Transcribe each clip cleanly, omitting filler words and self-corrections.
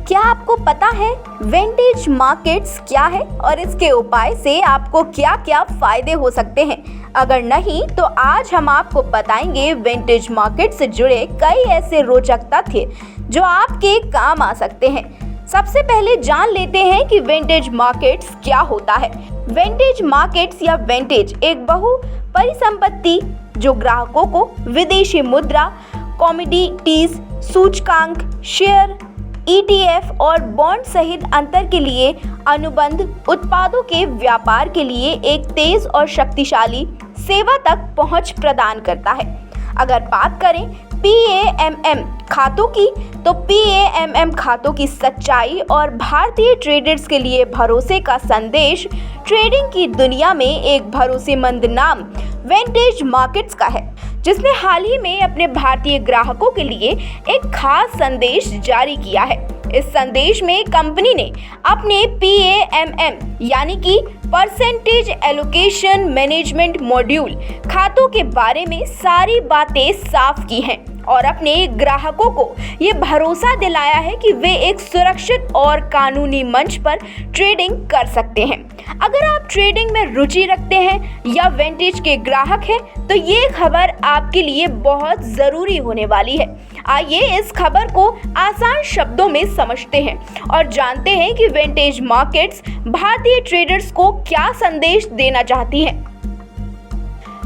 क्या आपको पता है विंटेज मार्केट्स क्या है और इसके उपाय से आपको क्या क्या फायदे हो सकते हैं? अगर नहीं तो आज हम आपको बताएंगे विंटेज मार्केट से जुड़े कई ऐसे रोचक तथ्य जो आपके काम आ सकते हैं। सबसे पहले जान लेते हैं कि विंटेज मार्केट्स क्या होता है। विंटेज मार्केट्स या विंटेज एक बहु परिसंपत्ति जो ग्राहकों को विदेशी मुद्रा, कमोडिटीज, सूचकांक, शेयर, ETF और बॉन्ड सहित अंतर के लिए अनुबंध उत्पादों के व्यापार के लिए एक तेज और शक्तिशाली सेवा तक पहुंच प्रदान करता है। अगर बात करें PAMM खातों की, तो PAMM खातों की सच्चाई और भारतीय ट्रेडर्स के लिए भरोसे का संदेश ट्रेडिंग की दुनिया में एक भरोसेमंद नाम विंटेज मार्केट्स का है, जिसने हाल ही में अपने भारतीय ग्राहकों के लिए एक खास संदेश जारी किया है। इस संदेश में कंपनी ने अपने PAMM यानी कि परसेंटेज एलोकेशन मैनेजमेंट मॉड्यूल खातों के बारे में सारी बातें साफ की हैं और अपने ग्राहकों को ये भरोसा दिलाया है कि वे एक सुरक्षित और कानूनी मंच पर ट्रेडिंग कर सकते हैं। अगर आप ट्रेडिंग में रुचि रखते हैं या विंटेज के ग्राहक हैं, तो ये खबर आपके लिए बहुत ज़रूरी होने वाली है। आइए इस खबर को आसान शब्दों में समझते हैं और जानते हैं कि विंटेज मार्केट्स भारतीय ट्रेडर्स को क्या संदेश देना चाहती हैं।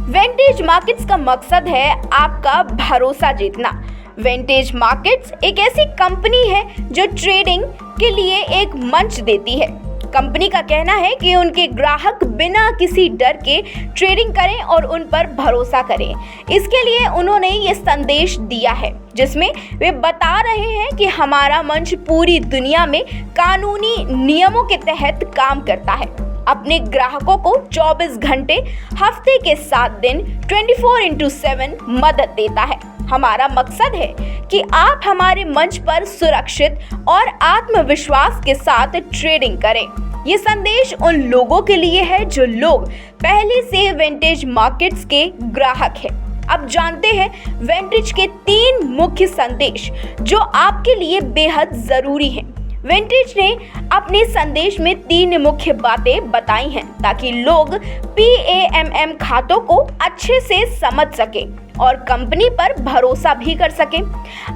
विंटेज मार्केट्स का मकसद है आपका भरोसा जीतना। विंटेज मार्केट्स एक ऐसी कंपनी है जो ट्रेडिंग के लिए एक मंच देती है। कंपनी का कहना है कि उनके ग्राहक बिना किसी डर के ट्रेडिंग करें और उन पर भरोसा करें। इसके लिए उन्होंने ये संदेश दिया है, जिसमें वे बता रहे हैं कि हमारा मंच पूरी दुनिया में कानूनी नियमों के तहत काम करता है, अपने ग्राहकों को 24 घंटे हफ्ते के 7 दिन 24x7 मदद देता है। हमारा मकसद है कि आप हमारे मंच पर सुरक्षित और आत्मविश्वास के साथ ट्रेडिंग करें। ये संदेश उन लोगों के लिए है जो लोग पहले से विंटेज मार्केट्स के ग्राहक हैं। अब जानते हैं विंटेज के 3 मुख्य संदेश जो आपके लिए बेहद जरूरी हैं। विंटेज ने अपने संदेश में 3 मुख्य बातें बताई हैं ताकि लोग PAMM खातों को अच्छे से समझ सकें और कंपनी पर भरोसा भी कर सकें।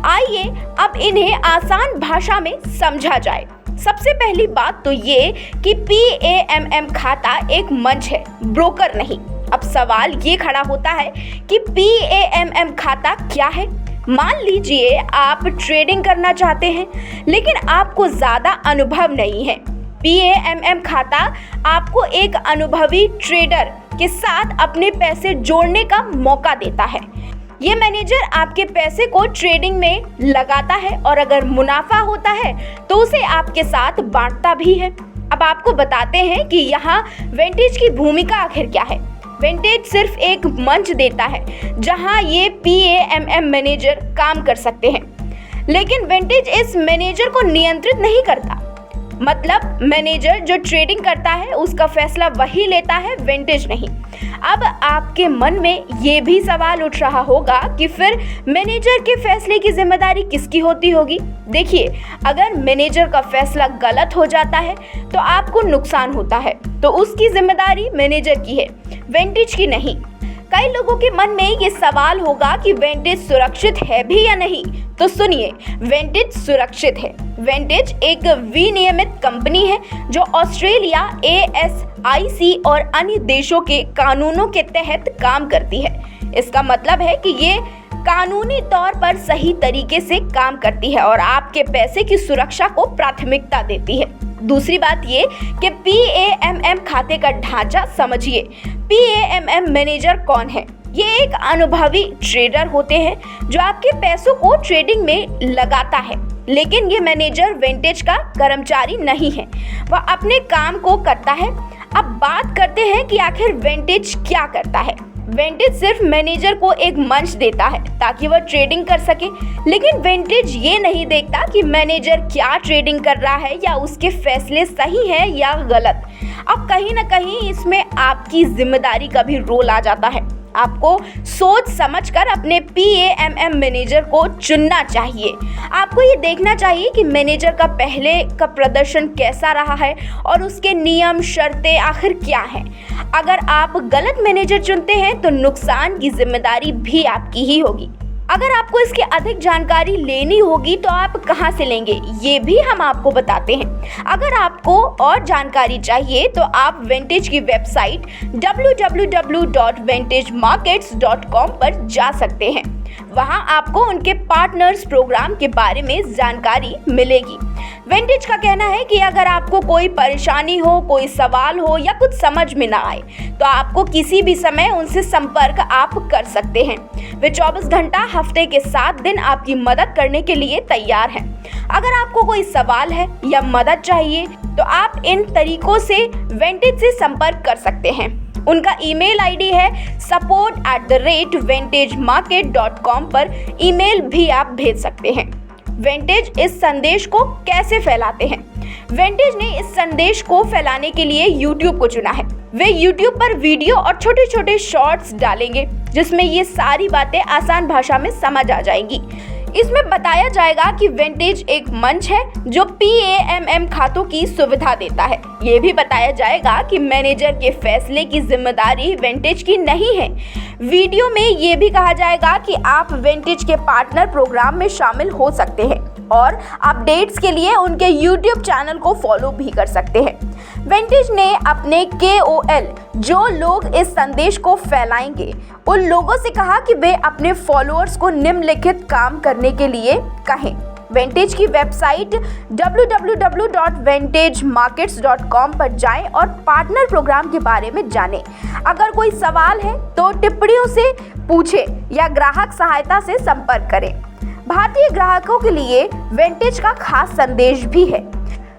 आइए अब इन्हें आसान भाषा में समझा जाए। सबसे पहली बात तो ये कि PAMM खाता एक मंच है, ब्रोकर नहीं। अब सवाल ये खड़ा होता है कि PAMM खाता क्या है। मान लीजिए आप ट्रेडिंग करना चाहते हैं लेकिन आपको ज़्यादा अनुभव नहीं है। PAMM खाता आपको एक अनुभवी ट्रेडर के साथ अपने पैसे जोड़ने का मौका देता है। ये मैनेजर आपके पैसे को ट्रेडिंग में लगाता है और अगर मुनाफा होता है तो उसे आपके साथ बांटता भी है। अब आपको बताते हैं कि यहाँ विंटेज की भूमिका आखिर क्या है। विंटेज सिर्फ एक मंच देता है जहां ये PAMM मैनेजर काम कर सकते हैं, लेकिन विंटेज इस मैनेजर को नियंत्रित नहीं करता। मतलब मैनेजर जो ट्रेडिंग करता है उसका फैसला वही लेता है, विंटेज नहीं। अब आपके मन में ये भी सवाल उठ रहा होगा कि फिर मैनेजर के फैसले की जिम्मेदारी किसकी होती होगी। देखिए, अगर मैनेजर का फैसला गलत हो जाता है तो आपको नुकसान होता है, तो उसकी जिम्मेदारी मैनेजर की है, विंटेज की नहीं। कई लोगों के मन में ये सवाल होगा कि विंटेज सुरक्षित है भी या नहीं। तो सुनिए, विंटेज सुरक्षित है। विंटेज एक विनियमित कंपनी है जो ऑस्ट्रेलिया, ASIC और अन्य देशों के कानूनों के तहत काम करती है। इसका मतलब है कि ये कानूनी तौर पर सही तरीके से काम करती है और आपके पैसे की सुरक्षा को प्राथमिकता देती है। दूसरी बात ये कि PAMM खाते का ढांचा समझिए। PAMM मैनेजर कौन है? ये एक अनुभवी ट्रेडर होते हैं जो आपके पैसों को ट्रेडिंग में लगाता है, लेकिन ये मैनेजर विंटेज का कर्मचारी नहीं है, वह अपने काम को करता है। अब बात करते हैं कि आखिर विंटेज क्या करता है। विंटेज सिर्फ मैनेजर को एक मंच देता है ताकि वह ट्रेडिंग कर सके, लेकिन विंटेज ये नहीं देखता कि मैनेजर क्या ट्रेडिंग कर रहा है या उसके फैसले सही हैं या गलत। अब कहीं ना कहीं इसमें आपकी जिम्मेदारी का भी रोल आ जाता है। आपको सोच समझकर अपने PAMM मैनेजर को चुनना चाहिए। आपको ये देखना चाहिए कि मैनेजर का पहले का प्रदर्शन कैसा रहा है और उसके नियम शर्तें आखिर क्या हैं। अगर आप गलत मैनेजर चुनते हैं तो नुकसान की जिम्मेदारी भी आपकी ही होगी। अगर आपको इसकी अधिक जानकारी लेनी होगी तो आप कहां से लेंगे, ये भी हम आपको बताते हैं। अगर आपको और जानकारी चाहिए तो आप वेंटेज की वेबसाइट www.vantagemarkets.com पर जा सकते हैं। वहां आपको उनके पार्टनर्स प्रोग्राम के बारे में जानकारी मिलेगी। वेंटेज का कहना है कि अगर आपको कोई परेशानी हो, कोई सवाल हो या कुछ समझ में ना आए तो आपको किसी भी समय उनसे संपर्क आप कर सकते हैं। वे 24 घंटा हफ्ते के 7 दिन आपकी मदद करने के लिए तैयार हैं। अगर आपको कोई सवाल है या मदद चाहिए तो आप इन तरीकों से वेंटेज से संपर्क कर सकते हैं। उनका ईमेल आईडी है support@vantagemarket.com पर ईमेल भी आप भेज सकते हैं। वेंटेज इस संदेश को कैसे फैलाते हैं? वेंटेज ने इस संदेश को फैलाने के लिए YouTube को चुना है। वे YouTube पर वीडियो और छोटे छोटे शॉर्ट्स डालेंगे जिसमें ये सारी बातें आसान भाषा में समझ आ जाएंगी। इसमें बताया जाएगा कि वेंटेज एक मंच है जो PAMM खातों की सुविधा देता है। ये भी बताया जाएगा कि मैनेजर के फैसले की जिम्मेदारी वेंटेज की नहीं है। वीडियो में ये भी कहा जाएगा कि आप वेंटेज के पार्टनर प्रोग्राम में शामिल हो सकते हैं और अपडेट्स के लिए उनके YouTube चैनल को फॉलो भी कर सकते हैं। वेंटेज ने अपने KOL जो लोग इस संदेश को फैलाएंगे उन लोगों से कहा कि वे अपने फॉलोअर्स को निम्नलिखित काम करने के लिए कहें। वेंटेज की वेबसाइट www.vantagemarkets.com पर जाएं और पार्टनर प्रोग्राम के बारे में जानें। अगर कोई सवाल है तो टिप्पणियों से पूछें या ग्राहक सहायता से संपर्क करें। भारतीय ग्राहकों के लिए वेंटेज का खास संदेश भी है।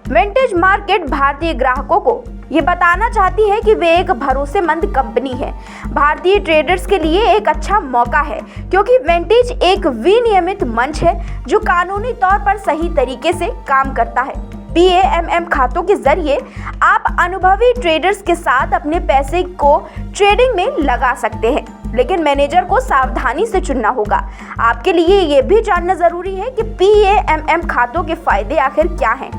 वेंटेज मार्केट भारतीय ग्राहकों को ये बताना चाहती है कि वे एक भरोसेमंद कंपनी है। भारतीय ट्रेडर्स के लिए एक अच्छा मौका है क्योंकि वेंटेज एक विनियमित मंच है जो कानूनी तौर पर सही तरीके से काम करता है। PAMM खातों के जरिए आप अनुभवी ट्रेडर्स के साथ अपने पैसे को ट्रेडिंग में लगा सकते हैं, लेकिन मैनेजर को सावधानी से चुनना होगा। आपके लिए ये भी जानना जरूरी है कि PAMM खातों के फायदे आखिर क्या हैं।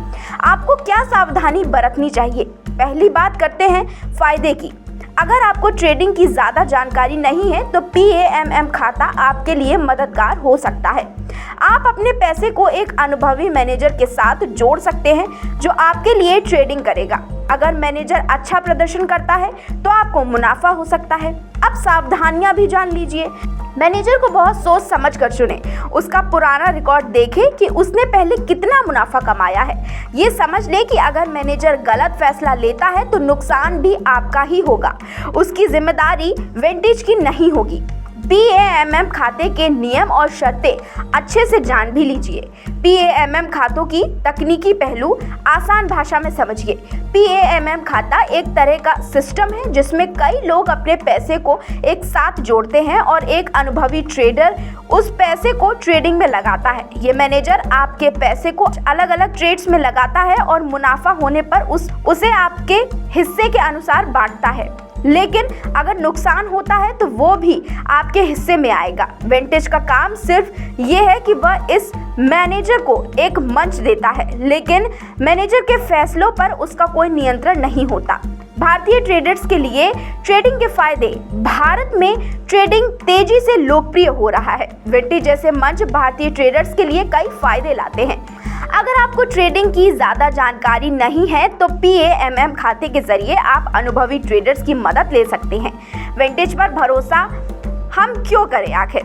आपको क्या सावधानी बरतनी चाहिए। पहली बात करते हैं फायदे की। अगर आपको ट्रेडिंग की ज़्यादा जानकारी नहीं है तो PAMM खाता आपके लिए मददगार हो सकता है। आप अपने पैसे को एक अनुभवी मैनेजर के साथ जोड़ सकते हैं जो आपके लिए ट्रेडिंग करेगा। अगर मैनेजर अच्छा प्रदर्शन करता है तो आपको मुनाफा हो सकता है। अब सावधानियां भी जान लीजिए। मैनेजर को बहुत सोच समझ कर चुने। उसका पुराना रिकॉर्ड देखें कि उसने पहले कितना मुनाफा कमाया है। ये समझ ले कि अगर मैनेजर गलत फैसला लेता है तो नुकसान भी आपका ही होगा। उसकी जिम्मेदारी वेंटेज की नहीं होगी। PAMM खाते के नियम और शर्तें अच्छे से जान भी लीजिए। PAMM खातों की तकनीकी पहलू आसान भाषा में समझिए। PAMM खाता एक तरह का सिस्टम है जिसमें कई लोग अपने पैसे को एक साथ जोड़ते हैं और एक अनुभवी ट्रेडर उस पैसे को ट्रेडिंग में लगाता है। ये मैनेजर आपके पैसे को अलग अलग ट्रेड्स में लगाता है और मुनाफा होने पर उसे आपके हिस्से के अनुसार बांटता है, लेकिन अगर नुकसान होता है तो वो भी आपके हिस्से में आएगा। वेंटेज का काम सिर्फ ये है कि वह इस मैनेजर को एक मंच देता है, लेकिन मैनेजर के फैसलों पर उसका कोई नियंत्रण नहीं होता। भारतीय ट्रेडर्स के लिए ट्रेडिंग के फायदे। भारत में ट्रेडिंग तेजी से लोकप्रिय हो रहा है। वेंटेज जैसे मंच भारतीय ट्रेडर्स के लिए कई फायदे लाते हैं। अगर आपको ट्रेडिंग की ज़्यादा जानकारी नहीं है तो PAMM खाते के जरिए आप अनुभवी ट्रेडर्स की मदद ले सकते हैं। वेंटेज पर भरोसा हम क्यों करें आखिर,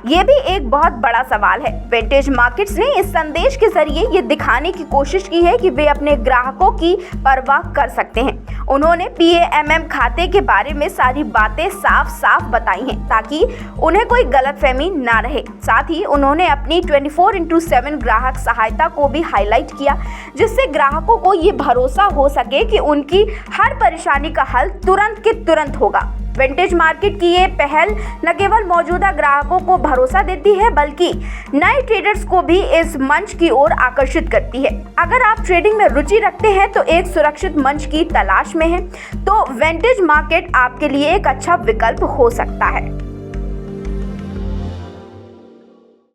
ये भी एक बहुत बड़ा सवाल है। वेंटेज मार्केट्स ने इस संदेश के जरिए ये दिखाने की कोशिश की है कि वे अपने ग्राहकों की परवाह कर सकते हैं। उन्होंने PAMM खाते के बारे में सारी बातें साफ साफ बताई हैं ताकि उन्हें कोई गलतफहमी ना रहे। साथ ही उन्होंने अपनी 24/7 ग्राहक सहायता को भी हाईलाइट किया, जिससे ग्राहकों को ये भरोसा हो सके कि उनकी हर परेशानी का हल तुरंत के तुरंत होगा। विंटेज मार्केट की ये पहल न केवल मौजूदा ग्राहकों को भरोसा देती है बल्कि नए ट्रेडर्स को भी इस मंच की ओर आकर्षित करती है। अगर आप ट्रेडिंग में रुचि रखते हैं तो एक सुरक्षित मंच की तलाश में हैं, तो विंटेज मार्केट आपके लिए एक अच्छा विकल्प हो सकता है।